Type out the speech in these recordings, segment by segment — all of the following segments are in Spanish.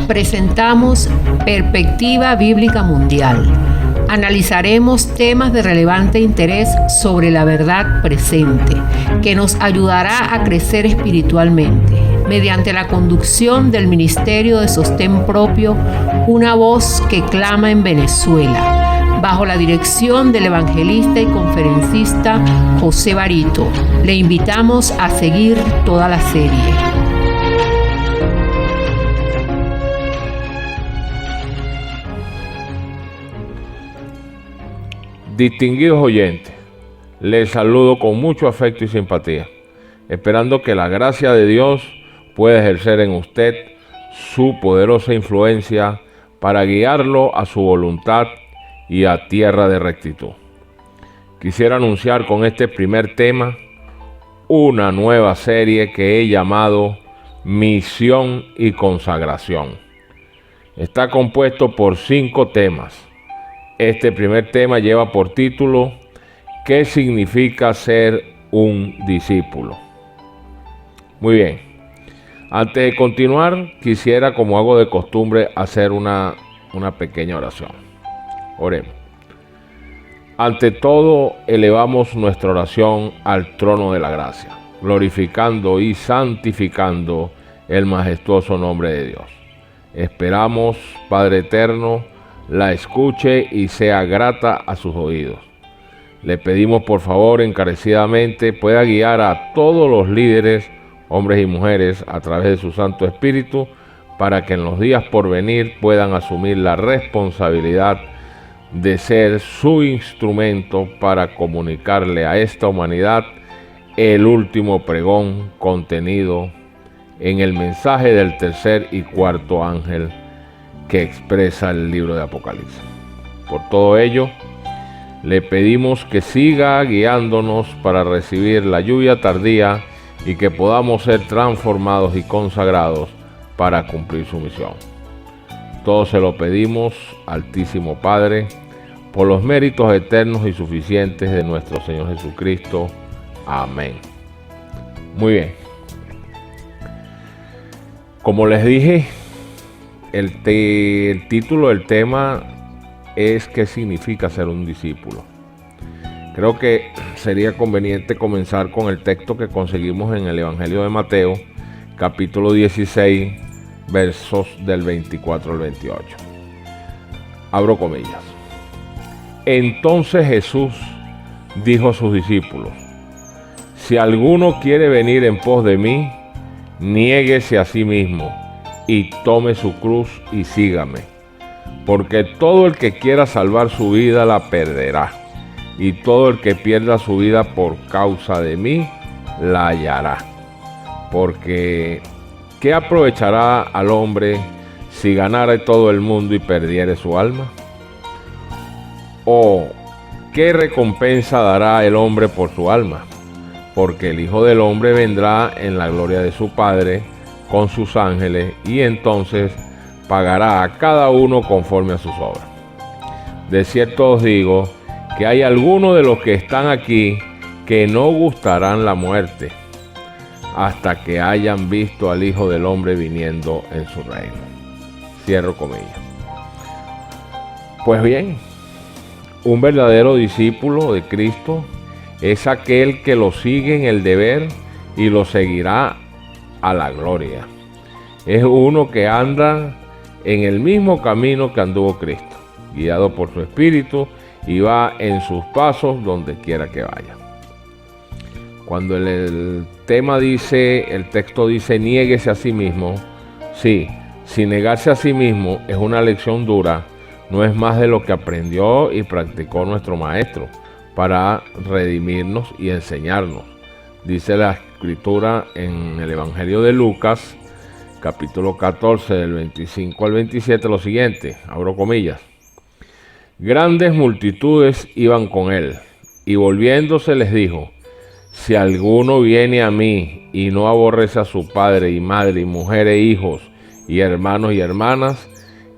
presentamos Perspectiva Bíblica Mundial. Analizaremos temas de relevante interés sobre la verdad presente, que nos ayudará a crecer espiritualmente, mediante la conducción del Ministerio de Sostén Propio, una voz que clama en Venezuela, bajo la dirección del evangelista y conferencista José Barito. Le invitamos a seguir toda la serie. Distinguidos oyentes, les saludo con mucho afecto y simpatía, esperando que la gracia de Dios pueda ejercer en usted su poderosa influencia para guiarlo a su voluntad y a tierra de rectitud. Quisiera anunciar con este primer tema una nueva serie que he llamado Misión y Consagración. Está compuesto por 5 temas. Este primer tema lleva por título ¿Qué significa ser un discípulo? Muy bien. Antes de continuar, quisiera, como hago de costumbre, hacer una pequeña oración. Oremos. Ante todo, elevamos nuestra oración al trono de la gracia, glorificando y santificando el majestuoso nombre de Dios. Esperamos, Padre eterno, la escuche y sea grata a sus oídos. Le pedimos por favor encarecidamente pueda guiar a todos los líderes, hombres y mujeres, a través de su Santo Espíritu, para que en los días por venir puedan asumir la responsabilidad de ser su instrumento para comunicarle a esta humanidad el último pregón contenido en el mensaje del tercer y cuarto ángel que expresa el libro de Apocalipsis. Por todo ello, le pedimos que siga guiándonos para recibir la lluvia tardía y que podamos ser transformados y consagrados para cumplir su misión. Todo se lo pedimos, Altísimo Padre, por los méritos eternos y suficientes de nuestro Señor Jesucristo. Amén. Muy bien. Como les dije, el título del tema es ¿qué significa ser un discípulo? Creo que sería conveniente comenzar con el texto que conseguimos en el Evangelio de Mateo, capítulo 16, versos del 24 al 28. Abro comillas. Entonces Jesús dijo a sus discípulos: si alguno quiere venir en pos de mí, niéguese a sí mismo y tome su cruz y sígame, porque todo el que quiera salvar su vida la perderá, y todo el que pierda su vida por causa de mí la hallará. Porque ¿qué aprovechará al hombre si ganara todo el mundo y perdiere su alma? ¿O qué recompensa dará el hombre por su alma? Porque el Hijo del Hombre vendrá en la gloria de su Padre con sus ángeles, y entonces pagará a cada uno conforme a sus obras. De cierto os digo que hay algunos de los que están aquí que no gustarán la muerte hasta que hayan visto al Hijo del Hombre viniendo en su reino. Cierro comillas. Pues bien, un verdadero discípulo de Cristo es aquel que lo sigue en el deber y lo seguirá a la gloria. Es uno que anda en el mismo camino que anduvo Cristo, guiado por su Espíritu, y va en sus pasos donde quiera que vaya. Cuando el texto dice niéguese a sí mismo, sí, si negarse a sí mismo es una lección dura, no es más de lo que aprendió y practicó nuestro Maestro para redimirnos y enseñarnos. Dice la Escritura en el Evangelio de Lucas, capítulo 14, del 25 al 27, lo siguiente, abro comillas. Grandes multitudes iban con él, y volviéndose les dijo: si alguno viene a mí y no aborrece a su padre y madre y mujer e hijos y hermanos y hermanas,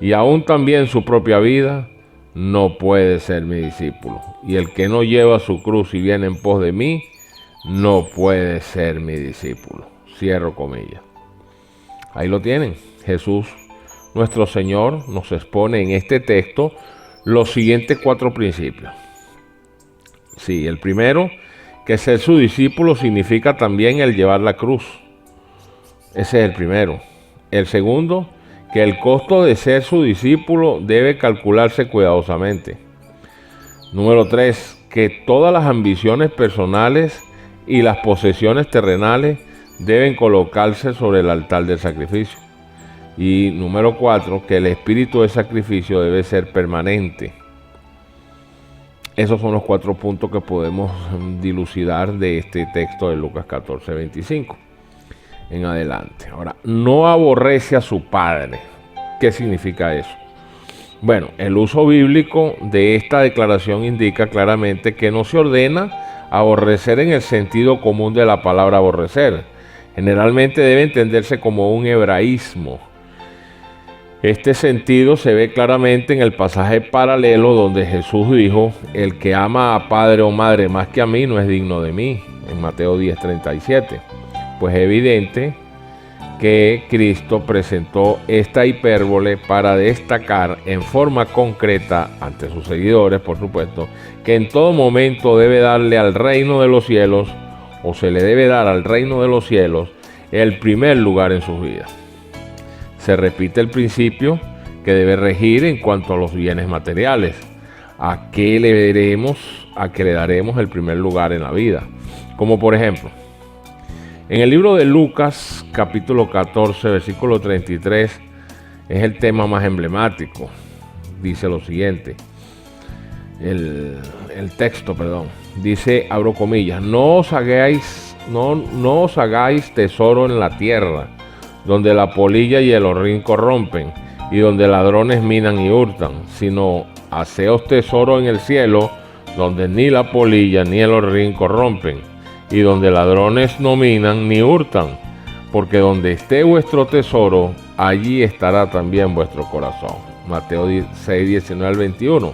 y aún también su propia vida, no puede ser mi discípulo. Y el que no lleva su cruz y viene en pos de mí, no puede ser mi discípulo. Cierro comillas. Ahí lo tienen. Jesús nuestro Señor nos expone en este texto los siguientes 4 principios. Sí, el primero, que ser su discípulo significa también el llevar la cruz. Ese es el primero. El segundo, que el costo de ser su discípulo debe calcularse cuidadosamente. Número 3, que todas las ambiciones personales y las posesiones terrenales deben colocarse sobre el altar del sacrificio. Y número 4, que el espíritu de sacrificio debe ser permanente. Esos son los 4 puntos que podemos dilucidar de este texto de Lucas 14, 25 en adelante. Ahora, no aborrece a su padre. ¿Qué significa eso? Bueno, el uso bíblico de esta declaración indica claramente que no se ordena aborrecer en el sentido común de la palabra aborrecer. Generalmente debe entenderse como un hebraísmo. Este sentido se ve claramente en el pasaje paralelo donde Jesús dijo: el que ama a padre o madre más que a mí no es digno de mí, en Mateo 10:37. Pues es evidente que Cristo presentó esta hipérbole para destacar en forma concreta ante sus seguidores, por supuesto, que en todo momento debe darle al reino de los cielos, o se le debe dar al reino de los cielos, el primer lugar en sus vidas. Se repite el principio que debe regir en cuanto a los bienes materiales. ¿A qué le daremos el primer lugar en la vida? Como por ejemplo, en el libro de Lucas, capítulo 14, versículo 33, es el tema más emblemático. Dice lo siguiente, el texto, dice, abro comillas, no os hagáis tesoro en la tierra, donde la polilla y el horrín corrompen, y donde ladrones minan y hurtan, sino haceos tesoro en el cielo, donde ni la polilla ni el horrín corrompen, y donde ladrones no minan ni hurtan, porque donde esté vuestro tesoro, allí estará también vuestro corazón. Mateo 6, 19 al 21.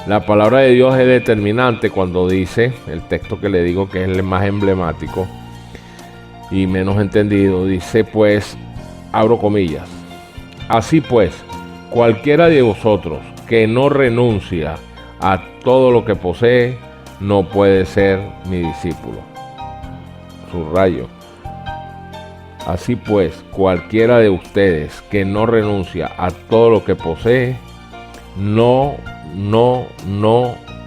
La palabra de Dios es determinante cuando dice, el texto que le digo que es el más emblemático y menos entendido, dice pues, abro comillas, así pues, cualquiera de vosotros que no renuncia a todo lo que posee, no puede ser mi discípulo. Subrayo. Así pues, cualquiera de ustedes que no renuncia a todo lo que posee, no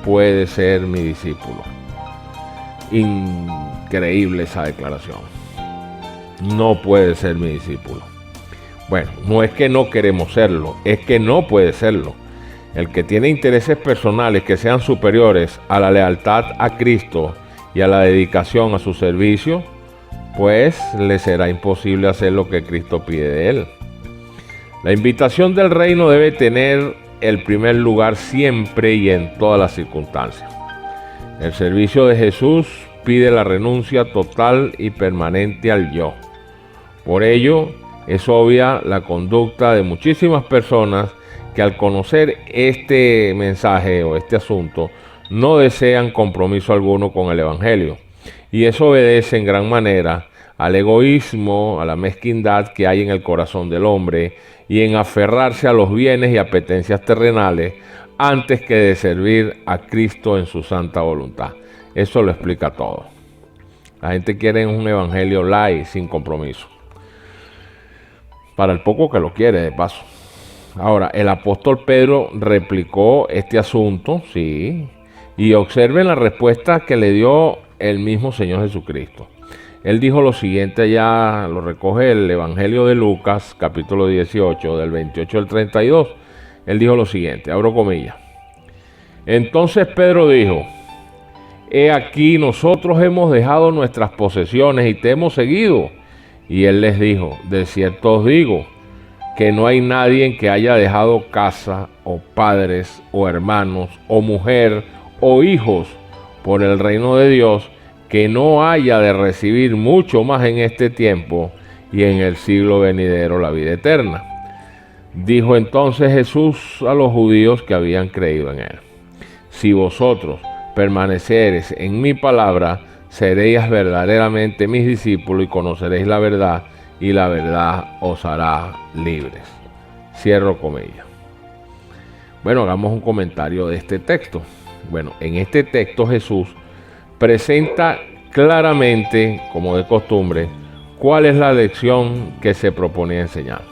puede ser mi discípulo. Increíble esa declaración. No puede ser mi discípulo. Bueno, no es que no queremos serlo, es que no puede serlo. El que tiene intereses personales que sean superiores a la lealtad a Cristo y a la dedicación a su servicio, pues le será imposible hacer lo que Cristo pide de él. La invitación del reino debe tener el primer lugar siempre y en todas las circunstancias. El servicio de Jesús pide la renuncia total y permanente al yo. Por ello, es obvia la conducta de muchísimas personas que al conocer este mensaje o este asunto no desean compromiso alguno con el Evangelio, y eso obedece en gran manera al egoísmo, a la mezquindad que hay en el corazón del hombre y en aferrarse a los bienes y apetencias terrenales antes que de servir a Cristo en su santa voluntad. Eso lo explica todo. La gente quiere un evangelio light, sin compromiso, para el poco que lo quiere, de paso. Ahora, el apóstol Pedro replicó este asunto, sí, y observen la respuesta que le dio el mismo Señor Jesucristo. Él dijo lo siguiente, ya lo recoge el Evangelio de Lucas, capítulo 18, del 28 al 32. Él dijo lo siguiente, abro comillas. Entonces Pedro dijo, he aquí nosotros hemos dejado nuestras posesiones y te hemos seguido. Y él les dijo, de cierto os digo, que no hay nadie que haya dejado casa, o padres, o hermanos, o mujer, o hijos, por el reino de Dios, que no haya de recibir mucho más en este tiempo y en el siglo venidero la vida eterna. Dijo entonces Jesús a los judíos que habían creído en él, si vosotros permanecereis en mi palabra, seréis verdaderamente mis discípulos y conoceréis la verdad, y la verdad os hará libres. Cierro comillas. Bueno, hagamos un comentario de este texto. Bueno, en este texto Jesús presenta claramente, como de costumbre, cuál es la lección que se proponía enseñar.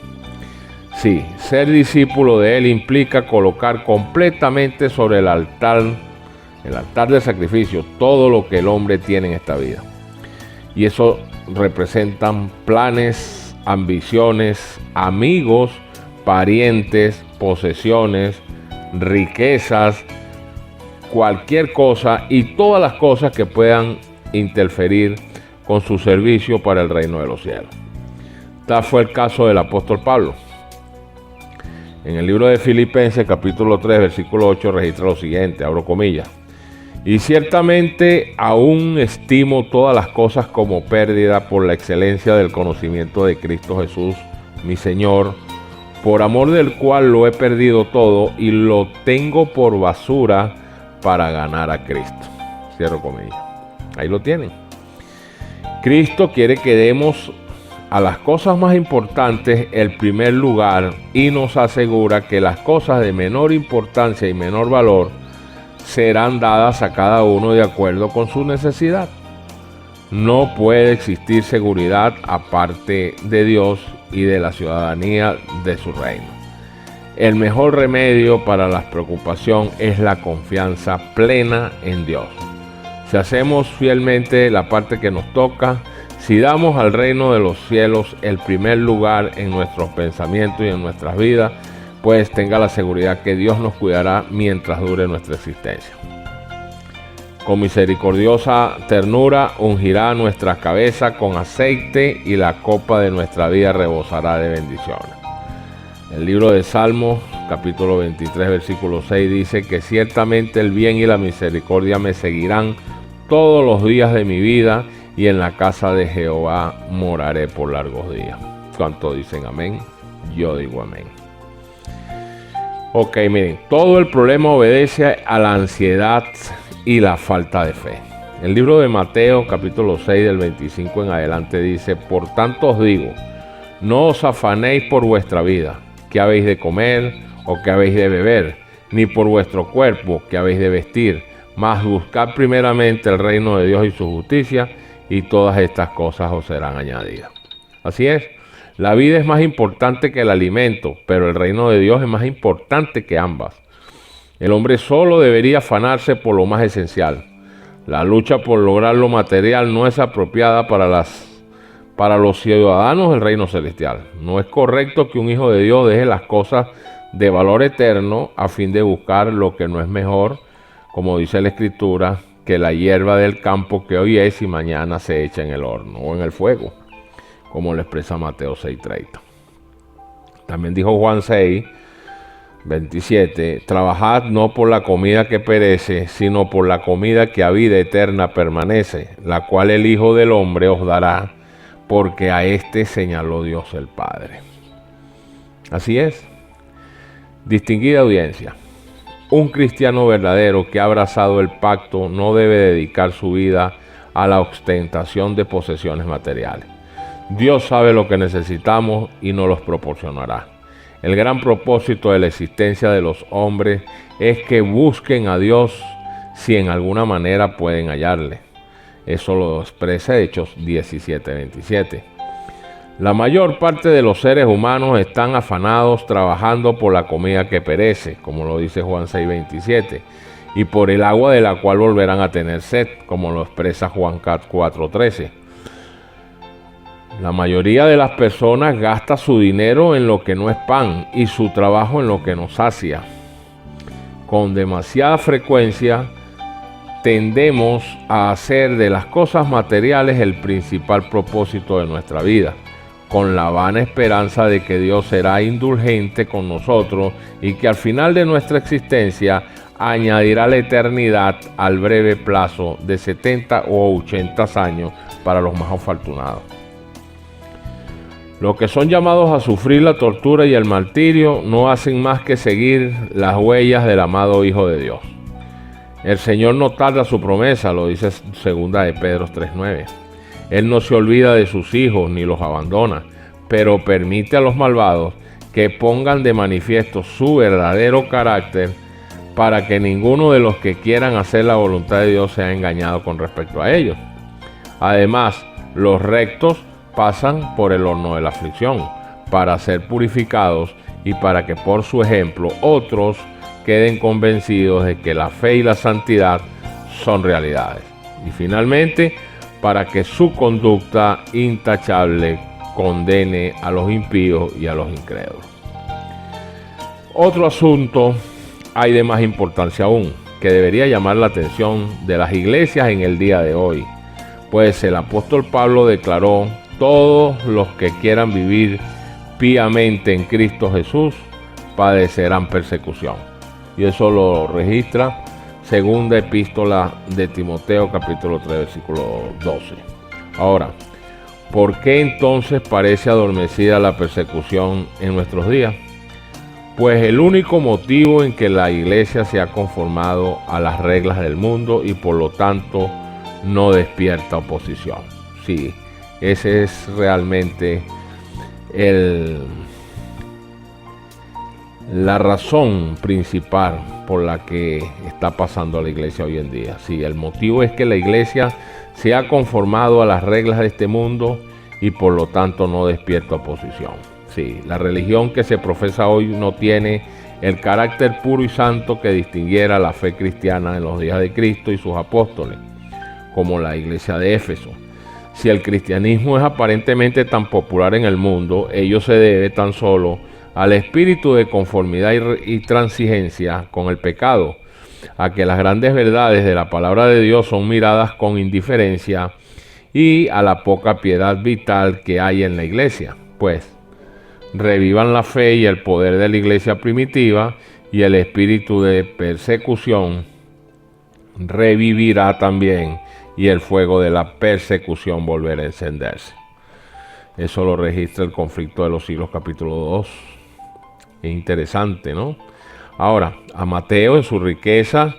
Sí, ser discípulo de Él implica colocar completamente sobre el altar de sacrificio, todo lo que el hombre tiene en esta vida. Y eso representan planes, ambiciones, amigos, parientes, posesiones, riquezas, cualquier cosa y todas las cosas que puedan interferir con su servicio para el reino de los cielos. Tal fue el caso del apóstol Pablo. En el libro de Filipenses, capítulo 3, versículo 8, registra lo siguiente, abro comillas: y ciertamente aún estimo todas las cosas como pérdida por la excelencia del conocimiento de Cristo Jesús, mi Señor, por amor del cual lo he perdido todo y lo tengo por basura para ganar a Cristo. Cierro comillas. Ahí lo tienen. Cristo quiere que demos a las cosas más importantes el primer lugar y nos asegura que las cosas de menor importancia y menor valor serán dadas a cada uno de acuerdo con su necesidad. No puede existir seguridad aparte de Dios y de la ciudadanía de su reino. El mejor remedio para la preocupación es la confianza plena en Dios. Si hacemos fielmente la parte que nos toca, si damos al reino de los cielos el primer lugar en nuestros pensamientos y en nuestras vidas, pues tenga la seguridad que Dios nos cuidará mientras dure nuestra existencia. Con misericordiosa ternura ungirá nuestra cabeza con aceite y la copa de nuestra vida rebosará de bendiciones. El libro de Salmos, capítulo 23, versículo 6 dice que ciertamente el bien y la misericordia me seguirán todos los días de mi vida y en la casa de Jehová moraré por largos días. ¿Cuánto dicen amén? Yo digo amén. Ok, miren, todo el problema obedece a la ansiedad y la falta de fe. El libro de Mateo, capítulo 6, del 25 en adelante dice: por tanto os digo, no os afanéis por vuestra vida, qué habéis de comer o qué habéis de beber, ni por vuestro cuerpo, qué habéis de vestir, mas buscad primeramente el reino de Dios y su justicia, y todas estas cosas os serán añadidas. Así es, la vida es más importante que el alimento, pero el reino de Dios es más importante que ambas. El hombre solo debería afanarse por lo más esencial. La lucha por lograr lo material no es apropiada para los ciudadanos del reino celestial. No es correcto que un hijo de Dios deje las cosas de valor eterno a fin de buscar lo que no es mejor, como dice la Escritura, que la hierba del campo que hoy es y mañana se echa en el horno o en el fuego, como lo expresa Mateo 6:30. También dijo Juan 6:27, trabajad no por la comida que perece, sino por la comida que a vida eterna permanece, la cual el Hijo del Hombre os dará, porque a éste señaló Dios el Padre. Así es, distinguida audiencia, un cristiano verdadero que ha abrazado el pacto no debe dedicar su vida a la ostentación de posesiones materiales. Dios sabe lo que necesitamos y nos los proporcionará. El gran propósito de la existencia de los hombres es que busquen a Dios si en alguna manera pueden hallarle. Eso lo expresa Hechos 17:27. La mayor parte de los seres humanos están afanados trabajando por la comida que perece, como lo dice Juan 6:27, y por el agua de la cual volverán a tener sed, como lo expresa Juan 4:13. La mayoría de las personas gasta su dinero en lo que no es pan y su trabajo en lo que nos sacia. Con demasiada frecuencia tendemos a hacer de las cosas materiales el principal propósito de nuestra vida, con la vana esperanza de que Dios será indulgente con nosotros y que al final de nuestra existencia añadirá la eternidad al breve plazo de 70 o 80 años para los más afortunados. Los que son llamados a sufrir la tortura y el martirio no hacen más que seguir las huellas del amado Hijo de Dios. El Señor no tarda su promesa, lo dice 2 de Pedro 3:9. Él no se olvida de sus hijos ni los abandona, pero permite a los malvados que pongan de manifiesto su verdadero carácter, para que ninguno de los que quieran hacer la voluntad de Dios sea engañado con respecto a ellos. Además, los rectos pasan por el horno de la aflicción para ser purificados y para que por su ejemplo otros queden convencidos de que la fe y la santidad son realidades. Y finalmente, para que su conducta intachable condene a los impíos y a los incrédulos. Otro asunto hay de más importancia aún, que debería llamar la atención de las iglesias en el día de hoy, pues el apóstol Pablo declaró: todos los que quieran vivir piamente en Cristo Jesús padecerán persecución. Y eso lo registra segunda epístola de Timoteo, capítulo 3, versículo 12. Ahora, ¿por qué entonces parece adormecida la persecución en nuestros días? Pues el único motivo en que la iglesia se ha conformado a las reglas del mundo y por lo tanto no despierta oposición. Sí, ese es realmente la razón principal por la que está pasando a la iglesia hoy en día. Sí, el motivo es que la iglesia se ha conformado a las reglas de este mundo y por lo tanto no despierta oposición. Sí, la religión que se profesa hoy no tiene el carácter puro y santo que distinguiera la fe cristiana en los días de Cristo y sus apóstoles, como la iglesia de Éfeso. Si el cristianismo es aparentemente tan popular en el mundo, ello se debe tan solo al espíritu de conformidad y transigencia con el pecado, a que las grandes verdades de la palabra de Dios son miradas con indiferencia y a la poca piedad vital que hay en la iglesia. Pues revivan la fe y el poder de la iglesia primitiva, y el espíritu de persecución revivirá también, y el fuego de la persecución volverá a encenderse. Eso lo registra el Conflicto de los Siglos, capítulo 2. Es interesante, ¿no? Ahora, a Mateo en su riqueza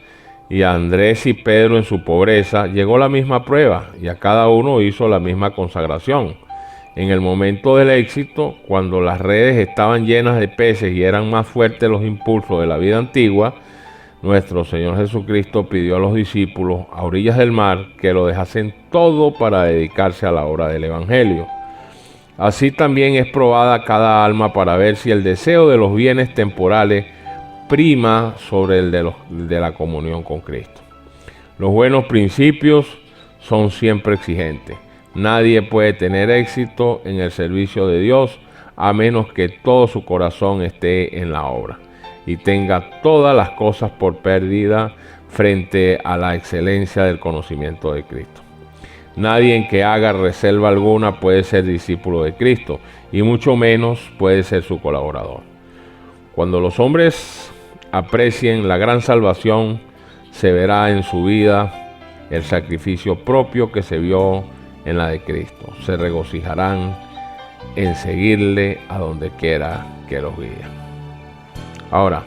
y a Andrés y Pedro en su pobreza llegó la misma prueba, y a cada uno hizo la misma consagración. En el momento del éxito, cuando las redes estaban llenas de peces y eran más fuertes los impulsos de la vida antigua, nuestro Señor Jesucristo pidió a los discípulos a orillas del mar que lo dejasen todo para dedicarse a la obra del Evangelio. Así también es probada cada alma para ver si el deseo de los bienes temporales prima sobre el de la comunión con Cristo. Los buenos principios son siempre exigentes. Nadie puede tener éxito en el servicio de Dios a menos que todo su corazón esté en la obra y tenga todas las cosas por pérdida frente a la excelencia del conocimiento de Cristo. Nadie en que haga reserva alguna puede ser discípulo de Cristo, y mucho menos puede ser su colaborador. Cuando los hombres aprecien la gran salvación, se verá en su vida el sacrificio propio que se vio en la de Cristo. Se regocijarán en seguirle a donde quiera que los guíe. Ahora,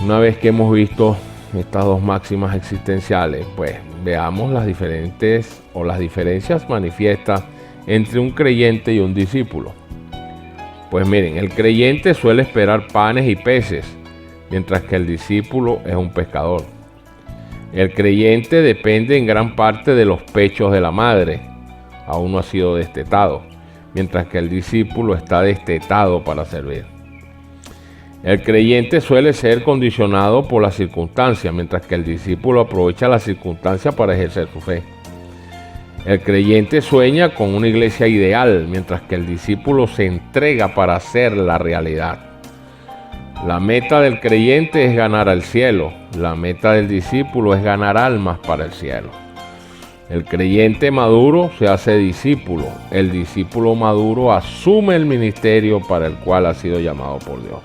una vez que hemos visto estas dos máximas existenciales, pues veamos las diferencias manifiestas entre un creyente y un discípulo. Pues miren, el creyente suele esperar panes y peces, mientras que el discípulo es un pescador. El creyente depende en gran parte de los pechos de la madre, aún no ha sido destetado, mientras que el discípulo está destetado para servir. El creyente suele ser condicionado por las circunstancias, mientras que el discípulo aprovecha las circunstancias para ejercer su fe. El creyente sueña con una iglesia ideal, mientras que el discípulo se entrega para hacer la realidad. La meta del creyente es ganar al cielo, la meta del discípulo es ganar almas para el cielo. El creyente maduro se hace discípulo, el discípulo maduro asume el ministerio para el cual ha sido llamado por Dios.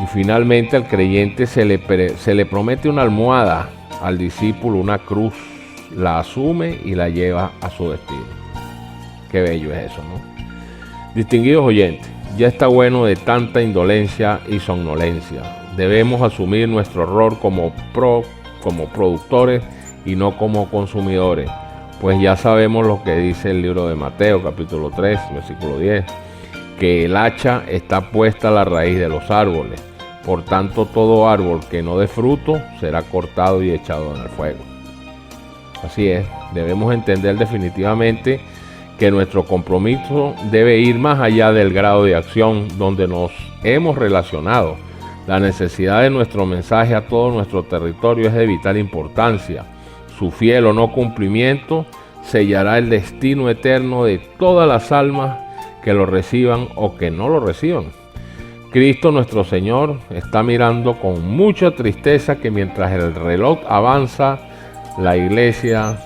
Y finalmente al creyente se le promete una almohada, al discípulo una cruz, la asume y la lleva a su destino. Qué bello es eso, ¿no? Distinguidos oyentes, ya está bueno de tanta indolencia y somnolencia. Debemos asumir nuestro rol como productores y no como consumidores, pues ya sabemos lo que dice el libro de Mateo, capítulo 3, versículo 10, que el hacha está puesta a la raíz de los árboles. Por tanto, todo árbol que no dé fruto será cortado y echado en el fuego. Así es, debemos entender definitivamente que nuestro compromiso debe ir más allá del grado de acción donde nos hemos relacionado. La necesidad de nuestro mensaje a todo nuestro territorio es de vital importancia. Su fiel o no cumplimiento sellará el destino eterno de todas las almas que lo reciban o que no lo reciban. Cristo nuestro Señor está mirando con mucha tristeza que mientras el reloj avanza, la iglesia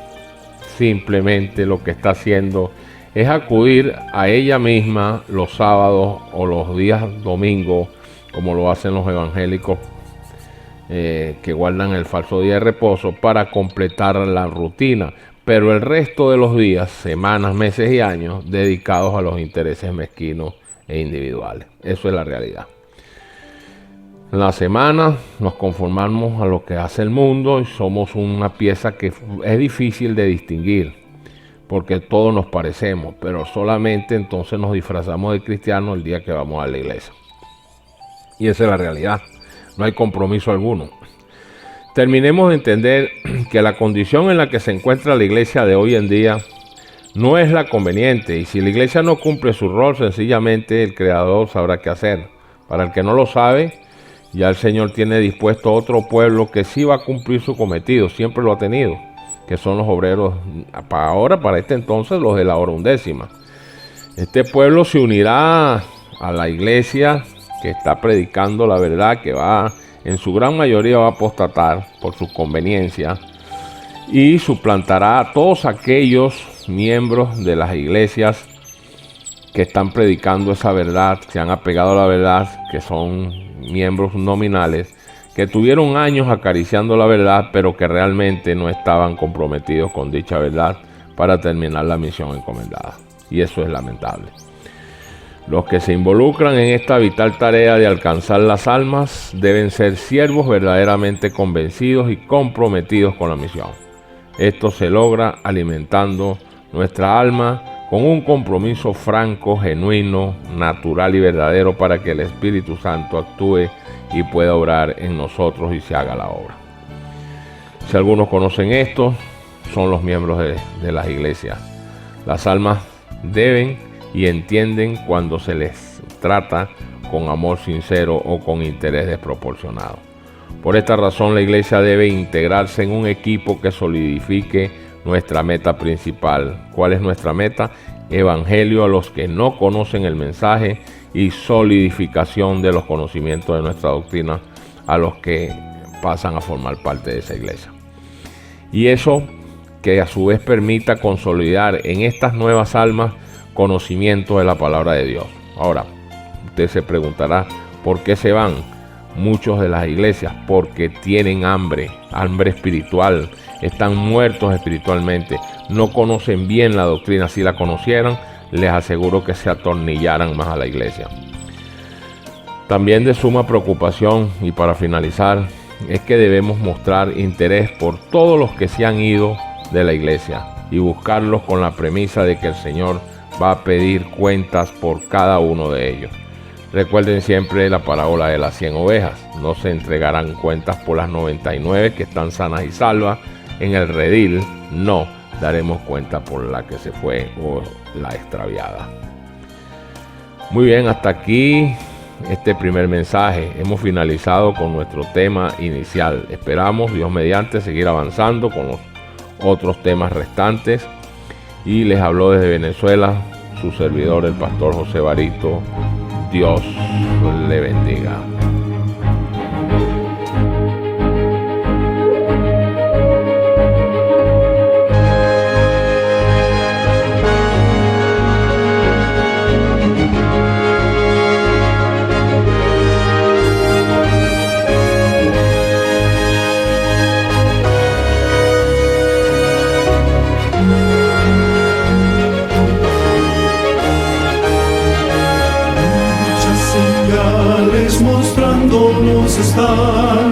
simplemente lo que está haciendo es acudir a ella misma los sábados o los días domingos, como lo hacen los evangélicos que guardan el falso día de reposo para completar la rutina, pero el resto de los días, semanas, meses y años dedicados a los intereses mezquinos e individuales. Eso es la realidad. En la semana nos conformamos a lo que hace el mundo y somos una pieza que es difícil de distinguir porque todos nos parecemos, pero solamente entonces nos disfrazamos de cristianos el día que vamos a la iglesia. Y esa es la realidad. No hay compromiso alguno. Terminemos de entender que la condición en la que se encuentra la iglesia de hoy en día no es la conveniente, y si la iglesia no cumple su rol, sencillamente el Creador sabrá qué hacer. Para el que no lo sabe, ya el Señor tiene dispuesto otro pueblo que sí va a cumplir su cometido, siempre lo ha tenido, que son los obreros, para este entonces, los de la hora undécima. Este pueblo se unirá a la iglesia que está predicando la verdad, que en su gran mayoría va a apostatar por su conveniencia y suplantará a todos aquellos miembros de las iglesias que están predicando esa verdad, se han apegado a la verdad, que son miembros nominales, que tuvieron años acariciando la verdad, pero que realmente no estaban comprometidos con dicha verdad para terminar la misión encomendada. Y eso es lamentable. Los que se involucran en esta vital tarea de alcanzar las almas deben ser siervos verdaderamente convencidos y comprometidos con la misión. Esto se logra alimentando nuestra alma con un compromiso franco, genuino, natural y verdadero para que el Espíritu Santo actúe y pueda obrar en nosotros y se haga la obra. Si algunos conocen esto, son los miembros de las iglesias. Las almas deben y entienden cuando se les trata con amor sincero o con interés desproporcionado. Por esta razón, la iglesia debe integrarse en un equipo que solidifique nuestra meta principal. ¿Cuál es nuestra meta? Evangelio a los que no conocen el mensaje y solidificación de los conocimientos de nuestra doctrina a los que pasan a formar parte de esa iglesia. Y eso que a su vez permita consolidar en estas nuevas almas conocimiento de la palabra de Dios. Ahora, usted se preguntará, ¿por qué se van muchos de las iglesias? Porque tienen hambre espiritual, están muertos espiritualmente, no conocen bien la doctrina. Si la conocieran, les aseguro que se atornillaran más a la iglesia. También de suma preocupación, y para finalizar, es que debemos mostrar interés por todos los que se han ido de la iglesia y buscarlos con la premisa de que el Señor va a pedir cuentas por cada uno de ellos. Recuerden siempre la parábola de las 100 ovejas. No se entregarán cuentas por las 99 que están sanas y salvas en el redil. No daremos cuenta por la que se fue o la extraviada. Muy bien, hasta aquí este primer mensaje. Hemos finalizado con nuestro tema inicial. Esperamos, Dios mediante, seguir avanzando con los otros temas restantes. Y les habló desde Venezuela su servidor, el pastor José Barito. Dios le bendiga. Mostrándonos están